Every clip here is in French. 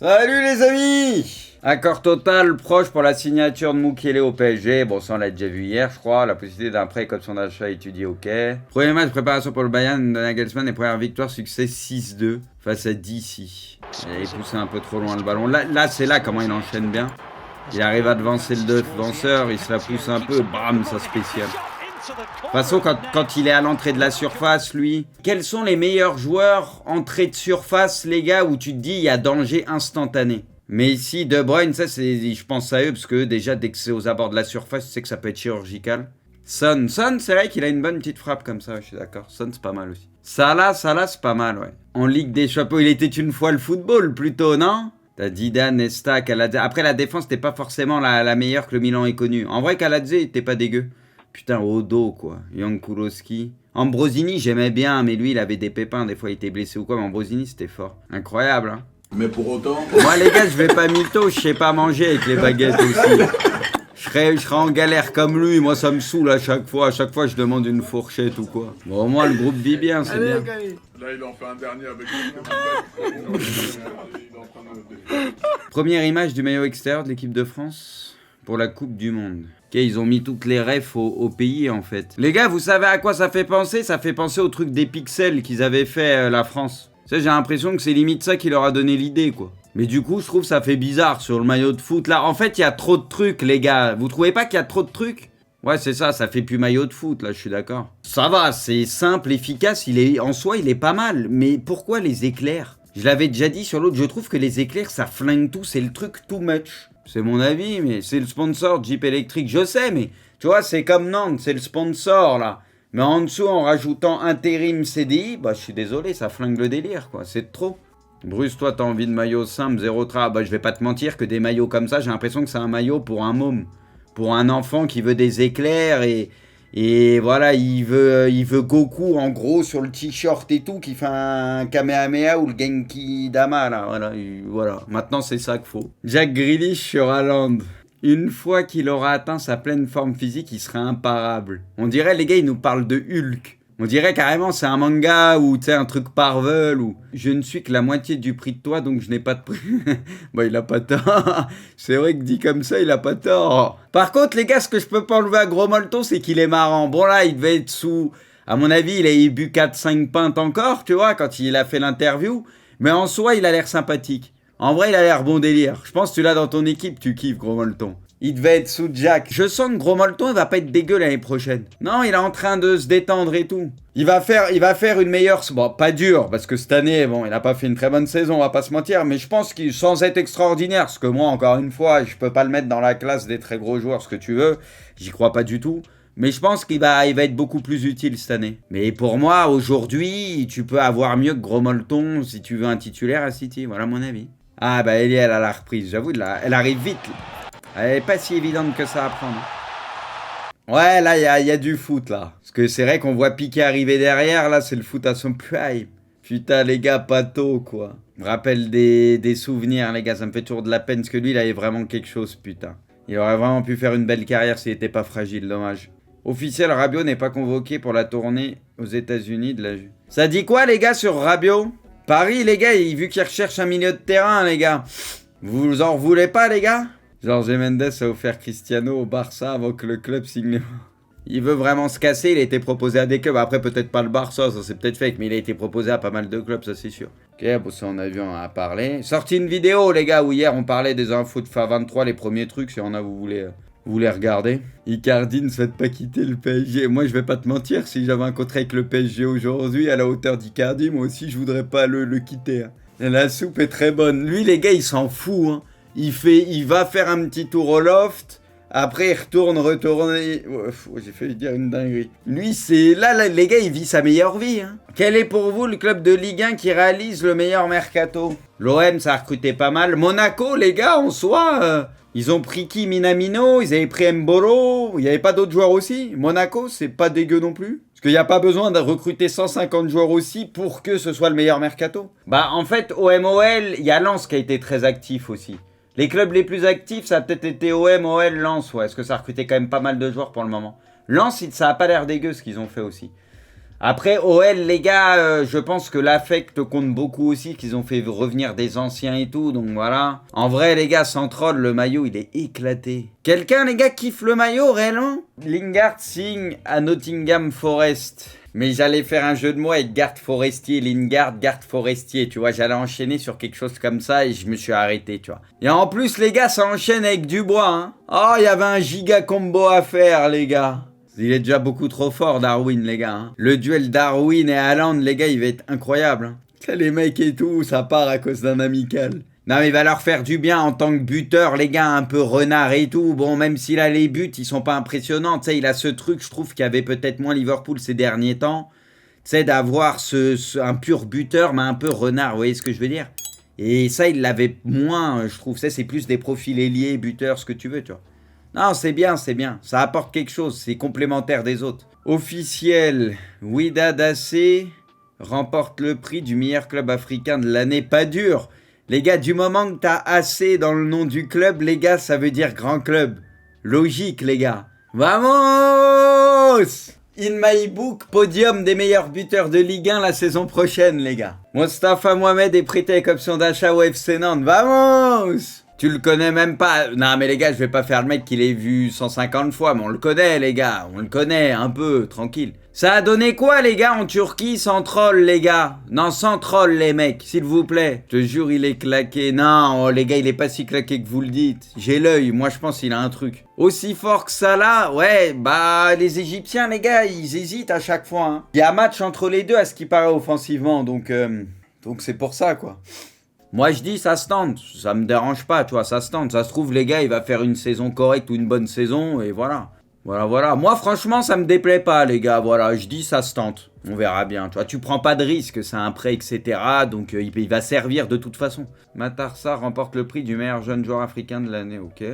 Salut les amis! Accord total proche pour la signature de Mukiele au PSG. Bon, ça on l'a déjà vu hier, je crois. La possibilité d'un prêt comme son achat étudié, ok. Premier match de préparation pour le Bayern de Nagelsmann et première victoire, succès 6-2 face à DC. Il a poussé un peu trop loin le ballon. Là c'est là comment il enchaîne bien. Il arrive à devancer le défenseur, il se la pousse un peu, bam, ça spécial. De toute façon, quand il est à l'entrée de la surface, lui, quels sont les meilleurs joueurs entrée de surface, les gars, où tu te dis il y a danger instantané? Mais ici, De Bruyne, ça, je pense à eux, parce que déjà, dès que c'est aux abords de la surface, tu sais que ça peut être chirurgical. Son, c'est vrai qu'il a une bonne petite frappe comme ça, je suis d'accord. Son, c'est pas mal aussi. Salah, c'est pas mal, ouais. En Ligue des Champions, il était une fois le football, plutôt, non? T'as Zidane, Nesta, Kaladze. Après, la défense, c'était pas forcément la meilleure que le Milan ait connue. En vrai, Kaladze, il était pas dégueu. Putain, Odo, quoi. Jan Kulowski. Ambrosini, j'aimais bien, mais lui, il avait des pépins. Des fois, il était blessé ou quoi, mais Ambrosini, c'était fort. Incroyable, hein. Mais pour autant... Moi, les gars, je vais pas mytho, je sais pas manger avec les baguettes aussi. Je serais en galère comme lui. Moi, ça me saoule à chaque fois. À chaque fois, je demande une fourchette ou quoi. Bon, au moins, le groupe vit bien, c'est bien. Là, il en fait un dernier avec... Première image du maillot extérieur de l'équipe de France pour la Coupe du Monde. Ok, ils ont mis toutes les refs au pays en fait. Les gars, vous savez à quoi ça fait penser? Ça fait penser au truc des pixels qu'ils avaient fait la France. Ça, j'ai l'impression que c'est limite ça qui leur a donné l'idée, quoi. Mais du coup, je trouve que ça fait bizarre sur le maillot de foot. Là, en fait, il y a trop de trucs, les gars. Vous trouvez pas qu'il y a trop de trucs? Ouais, c'est ça, ça fait plus maillot de foot, là, je suis d'accord. Ça va, c'est simple, efficace, en soi, il est pas mal. Mais pourquoi les éclairs? Je l'avais déjà dit sur l'autre, je trouve que les éclairs, ça flingue tout, c'est le truc too much. C'est mon avis, mais c'est le sponsor Jeep Electric, je sais, mais tu vois, c'est comme Nantes, c'est le sponsor, là. Mais en dessous, en rajoutant intérim CDI, bah, je suis désolé, ça flingue le délire, quoi, c'est trop. Bruce, toi, t'as envie de maillot simple, zéro tra. Bah, je vais pas te mentir que des maillots comme ça, j'ai l'impression que c'est un maillot pour un môme. Pour un enfant qui veut des éclairs et voilà, il veut Goku en gros sur le t-shirt et tout, qui fait un Kamehameha ou le Genki Dama là, voilà. Maintenant c'est ça qu'il faut. Jack Grealish sur Haaland. Une fois qu'il aura atteint sa pleine forme physique, il sera imparable. On dirait, les gars, ils nous parlent de Hulk. On dirait carrément c'est un manga ou tu sais un truc Marvel ou je ne suis que la moitié du prix de toi donc je n'ai pas de prix. Bah il a pas tort. C'est vrai que dit comme ça il a pas tort. Par contre les gars, ce que je peux pas enlever à Gros Molto, c'est qu'il est marrant. Bon là il devait être sous, à mon avis il a bu 4-5 pintes encore, tu vois, quand il a fait l'interview. Mais en soi il a l'air sympathique. En vrai il a l'air bon délire. Je pense que tu l'as dans ton équipe, tu kiffes Gros Molton. Il devait être sous Jack. Je sens que Gros Molton, il va pas être dégueu l'année prochaine. Non, il est en train de se détendre et tout. Il va faire une meilleure... Bon, pas dur, parce que cette année, bon, il a pas fait une très bonne saison, on va pas se mentir. Mais je pense qu'il, sans être extraordinaire, parce que moi, encore une fois, je peux pas le mettre dans la classe des très gros joueurs, ce que tu veux. J'y crois pas du tout. Mais je pense qu'il va être beaucoup plus utile cette année. Mais pour moi, aujourd'hui, tu peux avoir mieux que Gros Molton si tu veux un titulaire à City. Voilà mon avis. Ah bah, elle a la reprise. J'avoue, elle arrive vite. Elle est pas si évidente que ça à prendre. Ouais, là, il y a du foot, là. Parce que c'est vrai qu'on voit Piqué arriver derrière, là, c'est le foot à son prime. Putain, les gars, Pato, quoi. Me rappelle des souvenirs, les gars, ça me fait toujours de la peine, parce que lui, il avait vraiment quelque chose, putain. Il aurait vraiment pu faire une belle carrière s'il était pas fragile, dommage. Officiel, Rabiot n'est pas convoqué pour la tournée aux États-Unis de la Juve. Ça dit quoi, les gars, sur Rabiot? Paris, les gars, vu qu'il recherche un milieu de terrain, les gars. Vous en voulez pas, les gars? Jorge Mendes a offert Cristiano au Barça avant que le club signe. Il veut vraiment se casser, il a été proposé à des clubs. Après, peut-être pas le Barça, ça c'est peut-être fake, mais il a été proposé à pas mal de clubs, ça c'est sûr. Ok, bon, ça on a vu, on a parlé. Sorti une vidéo, les gars, où hier on parlait des infos de FA23, les premiers trucs, si on a, vous voulez regarder. Icardi, ne souhaite pas quitter le PSG. Moi, je vais pas te mentir, si j'avais un contrat avec le PSG aujourd'hui, à la hauteur d'Icardi, moi aussi, je voudrais pas le quitter. Hein. La soupe est très bonne. Lui, les gars, il s'en fout, hein. Il va faire un petit tour au loft, après il retourne. J'ai failli dire une dinguerie. Lui, c'est... Là, les gars, il vit sa meilleure vie. Hein. Quel est pour vous le club de Ligue 1 qui réalise le meilleur mercato? L'OM, ça a recruté pas mal. Monaco, les gars, en soi, ils ont pris qui? Minamino, ils avaient pris Mbolo, il n'y avait pas d'autres joueurs aussi. Monaco, c'est pas dégueu non plus. Parce qu'il n'y a pas besoin de recruter 150 joueurs aussi pour que ce soit le meilleur mercato. Bah, en fait, OM-OL, il y a Lens qui a été très actif aussi. Les clubs les plus actifs, ça a peut-être été OM, OL, Lens, ouais. Est-ce que ça a recruté quand même pas mal de joueurs pour le moment? Lens, ça a pas l'air dégueu ce qu'ils ont fait aussi. Après, OL, les gars, je pense que l'affect compte beaucoup aussi, qu'ils ont fait revenir des anciens et tout, donc voilà. En vrai, les gars, sans troll, le maillot, il est éclaté. Quelqu'un, les gars, kiffe le maillot, réellement? Lingard signe à Nottingham Forest. Mais j'allais faire un jeu de mots avec Garde Forestier, Lingard, Garde Forestier, tu vois. J'allais enchaîner sur quelque chose comme ça et je me suis arrêté, tu vois. Et en plus, les gars, ça enchaîne avec Dubois, hein. Oh, il y avait un giga combo à faire, les gars. Il est déjà beaucoup trop fort, Darwin, les gars. Hein. Le duel Darwin et Haaland, les gars, il va être incroyable. Hein. Les mecs et tout, ça part à cause d'un amical. Non, mais il va leur faire du bien en tant que buteur, les gars, un peu renard et tout. Bon, même s'il a les buts, ils sont pas impressionnants. Tu sais, il a ce truc, je trouve, qu'il y avait peut-être moins Liverpool ces derniers temps. Tu sais, d'avoir un pur buteur, mais un peu renard, vous voyez ce que je veux dire? Et ça, il l'avait moins, je trouve. Ça, c'est plus des profils ailiers, buteurs, ce que tu veux, tu vois. Non, c'est bien, c'est bien. Ça apporte quelque chose, c'est complémentaire des autres. Officiel, Wydad AC remporte le prix du meilleur club africain de l'année. Pas dur. Les gars, du moment que t'as AC dans le nom du club, les gars, ça veut dire grand club. Logique, les gars. Vamos! In my book, podium des meilleurs buteurs de Ligue 1 la saison prochaine, les gars. Mostafa Mohamed est prêté avec option d'achat au FC Nantes. Vamos! Tu le connais même pas. Non, mais les gars, je vais pas faire le mec qui l'ait vu 150 fois, mais on le connaît, les gars. On le connaît, un peu, tranquille. Ça a donné quoi, les gars, en Turquie, sans troll, les gars? Non, sans troll, les mecs, s'il vous plaît. Je te jure, il est claqué. Non, oh, les gars, il est pas si claqué que vous le dites. J'ai l'œil, moi, je pense qu'il a un truc. Aussi fort que ça, là, ouais, bah, les Égyptiens, les gars, ils hésitent à chaque fois. Hein. Il y a match entre les deux, à ce qui paraît offensivement, donc c'est pour ça, quoi. Moi, je dis, ça se tente. Ça me dérange pas, tu vois, ça se tente. Ça se trouve, les gars, il va faire une saison correcte ou une bonne saison, et voilà. Voilà. Moi, franchement, ça me déplaît pas, les gars. Voilà, je dis, ça se tente. On verra bien. Tu vois, tu prends pas de risque, c'est un prêt, etc. Donc, il va servir de toute façon. Matarsa remporte le prix du meilleur jeune joueur africain de l'année, ok.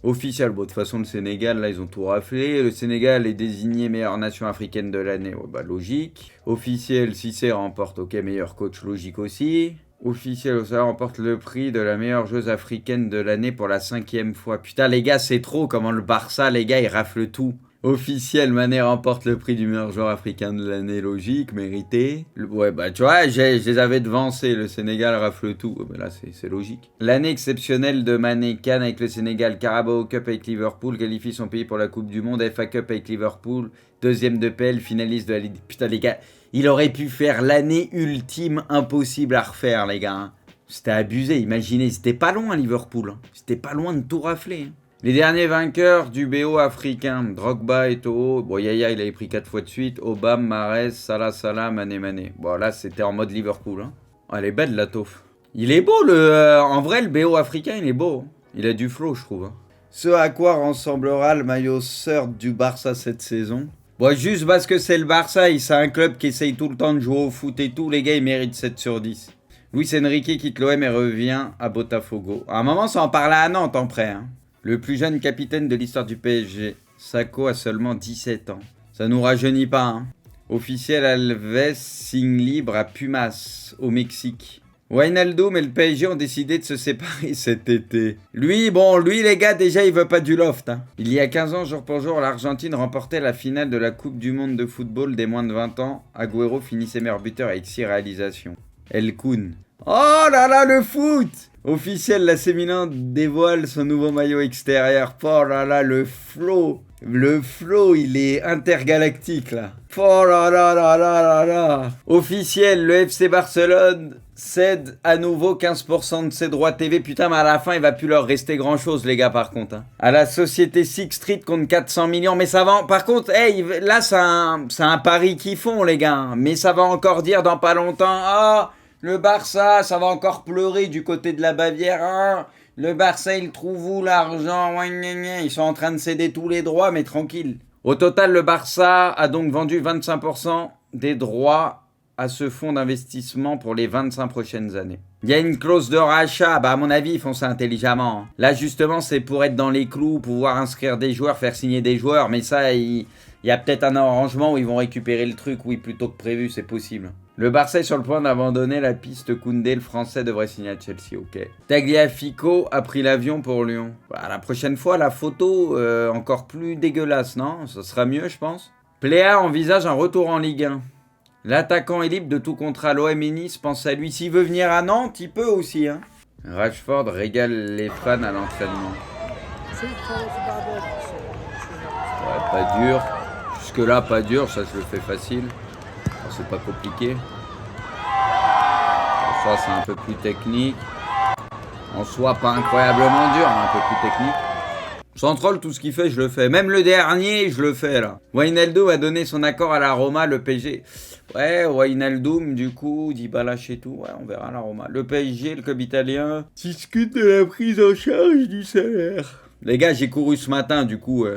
Officiel, bon, de toute façon, le Sénégal, là, ils ont tout raflé. Le Sénégal est désigné meilleure nation africaine de l'année, ouais, bah, logique. Officiel, Cissé remporte, ok, meilleur coach, logique aussi. Officiel, Ossala remporte le prix de la meilleure joueuse africaine de l'année pour la 5e fois. Putain, les gars, c'est trop comment le Barça, les gars, ils raflent tout. Officiel, Mané remporte le prix du meilleur joueur africain de l'année, logique, mérité. Ouais, bah tu vois, je les avais devancés, le Sénégal rafle tout. Bah, là, c'est logique. L'année exceptionnelle de Mané, Cannes avec le Sénégal, Carabao Cup avec Liverpool, qualifie son pays pour la Coupe du Monde, FA Cup avec Liverpool, deuxième de PL, finaliste de la Ligue. Putain, les gars, il aurait pu faire l'année ultime impossible à refaire, les gars. Hein. C'était abusé, imaginez, c'était pas loin Liverpool. Hein. C'était pas loin de tout rafler. Hein. Les derniers vainqueurs du BO africain, Drogba et Toho. Bon, Yaya, il avait pris 4 fois de suite. Obama, Mahrez, Salah, Mané. Bon, là, c'était en mode Liverpool. Hein. Oh, elle est belle, la taufe. Il est beau, en vrai, le BO africain, il est beau. Il a du flow, je trouve. Hein. Ce à quoi ressemblera le maillot third du Barça cette saison. Bon, juste parce que c'est le Barça, c'est un club qui essaye tout le temps de jouer au foot et tout. Les gars, ils méritent 7 sur 10. Luis Enrique quitte l'OM et revient à Botafogo. À un moment, ça en parlait à Nantes en prêt. Hein. Le plus jeune capitaine de l'histoire du PSG, Sakho, a seulement 17 ans. Ça nous rajeunit pas, hein. Officiel, Alves signe libre à Pumas, au Mexique. Wijnaldum et le PSG ont décidé de se séparer cet été. Lui, les gars, déjà, il veut pas du loft. Hein. Il y a 15 ans, jour pour jour, l'Argentine remportait la finale de la Coupe du Monde de football des moins de 20 ans. Agüero finissait meilleur buteur avec 6 réalisations. El Kun. Oh là là, le foot! Officiel, la Milan dévoile son nouveau maillot extérieur. Oh là là, le flow. Le flow, il est intergalactique là. Oh là là là là là là. Officiel, le FC Barcelone cède à nouveau 15% de ses droits TV. Putain, mais à la fin, il va plus leur rester grand chose, les gars, par contre. Hein. À la société Six Street contre 400 millions. Mais ça va. Par contre, hey, là, c'est un pari qu'ils font, les gars. Mais ça va encore dire dans pas longtemps. Ah, le Barça, ça va encore pleurer du côté de la Bavière. Ah, le Barça, il trouve où l'argent? Ils sont en train de céder tous les droits, mais tranquille. Au total, le Barça a donc vendu 25% des droits à ce fonds d'investissement pour les 25 prochaines années. Il y a une clause de rachat, à mon avis, ils font ça intelligemment. Là, justement, c'est pour être dans les clous, pouvoir inscrire des joueurs, faire signer des joueurs, mais ça, il y a peut-être un arrangement où ils vont récupérer le truc, oui, plutôt que prévu, c'est possible. Le Barça est sur le point d'abandonner la piste Koundé, le Français devrait signer à Chelsea, ok. Tagliafico a pris l'avion pour Lyon. Bah, la prochaine fois, la photo, encore plus dégueulasse, non? Ça sera mieux, je pense. Pléa envisage un retour en Ligue 1. L'attaquant est libre de tout contrat. L'OM et Nice pense à lui. S'il veut venir à Nantes, il peut aussi. Hein. Rashford régale les fans à l'entraînement. Ouais, pas dur. Jusque-là, pas dur. Ça, je le fais facile. C'est pas compliqué. Ça, c'est un peu plus technique. En soi, pas incroyablement dur, mais un peu plus technique. Central, tout ce qu'il fait, je le fais. Même le dernier, je le fais, là. Wijnaldum a donné son accord à la Roma, le PSG. Ouais, Wijnaldum, du coup, Dybala chez tout. Ouais, on verra la Roma. Le PSG, le club italien, discute de la prise en charge du salaire. Les gars, j'ai couru ce matin, du coup,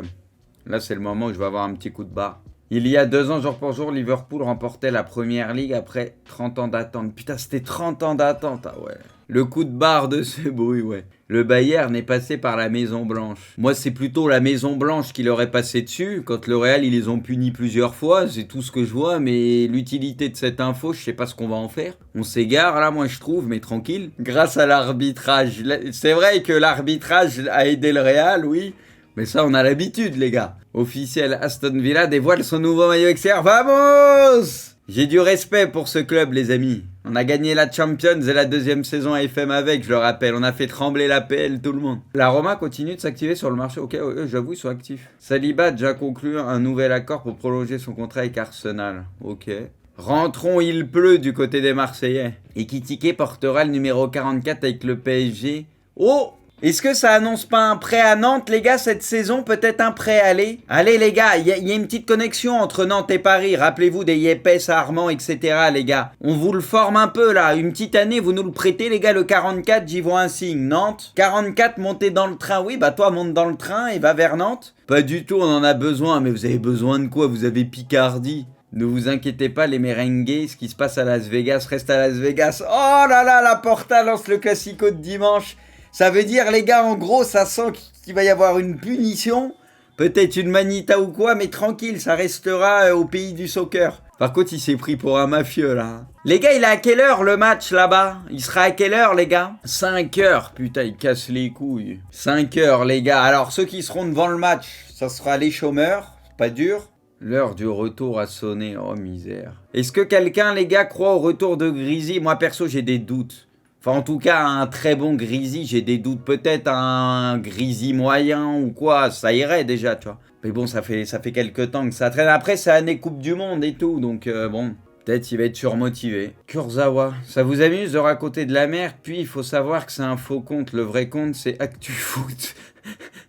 là, c'est le moment où je vais avoir un petit coup de barre. Il y a 2 ans, jour pour jour, Liverpool remportait la Première Ligue après 30 ans d'attente. Putain, c'était 30 ans d'attente, ah ouais. Le coup de barre de ce bruit, ouais. Le Bayern est passé par la Maison Blanche. Moi, c'est plutôt la Maison Blanche qui leur est passée dessus. Quand le Real, ils les ont punis plusieurs fois, c'est tout ce que je vois. Mais l'utilité de cette info, je sais pas ce qu'on va en faire. On s'égare là, moi je trouve, mais tranquille. Grâce à l'arbitrage. C'est vrai que l'arbitrage a aidé le Real, oui. Mais ça, on a l'habitude, les gars. Officiel, Aston Villa dévoile son nouveau maillot extérieur. Vamos! J'ai du respect pour ce club, les amis. On a gagné la Champions et la 2e saison AFM avec, je le rappelle. On a fait trembler la PL, tout le monde. La Roma continue de s'activer sur le marché. Ok, j'avoue, ils sont actifs. Saliba a déjà conclu un nouvel accord pour prolonger son contrat avec Arsenal. Ok. Rentrons, il pleut du côté des Marseillais. Ekitike portera le numéro 44 avec le PSG. Oh! Est-ce que ça annonce pas un prêt à Nantes, les gars, cette saison? Peut-être un prêt, allez. Allez, les gars, il y a une petite connexion entre Nantes et Paris. Rappelez-vous des Yepes, Armand, etc., les gars. On vous le forme un peu, là. Une petite année, vous nous le prêtez, les gars, le 44, j'y vois un signe. Nantes, 44, montez dans le train. Oui, bah toi, monte dans le train et va vers Nantes. Pas du tout, on en a besoin. Mais vous avez besoin de quoi? Vous avez Picardie. Ne vous inquiétez pas, les merengues, ce qui se passe à Las Vegas reste à Las Vegas. Oh là là, la Porta lance le classico de dimanche. Ça veut dire, les gars, en gros, ça sent qu'il va y avoir une punition. Peut-être une manita ou quoi, mais tranquille, ça restera au pays du soccer. Par contre, il s'est pris pour un mafieux, là. Les gars, il est à quelle heure, le match, là-bas? Il sera à quelle heure, les gars? 5 heures. Putain, il casse les couilles. 5 heures, les gars. Alors, ceux qui seront devant le match, ça sera les chômeurs. Pas dur. L'heure du retour a sonné. Oh, misère. Est-ce que quelqu'un, les gars, croit au retour de Grisy? Moi, perso, j'ai des doutes. Enfin, en tout cas, un très bon Grisy, j'ai des doutes. Peut-être un Grisy moyen ou quoi, ça irait déjà, tu vois. Mais bon, ça fait quelques temps que ça traîne. Après, c'est année Coupe du Monde et tout, donc bon, peut-être il va être surmotivé. Kurzawa, ça vous amuse de raconter de la merde? Puis, il faut savoir que c'est un faux compte. Le vrai compte, c'est ActuFoot.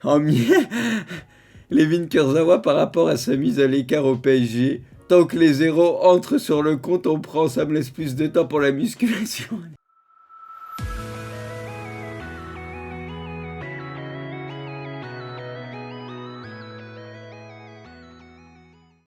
En mieux, Levin Kurzawa, par rapport à sa mise à l'écart au PSG, tant que les zéros entrent sur le compte, on prend, ça me laisse plus de temps pour la musculation.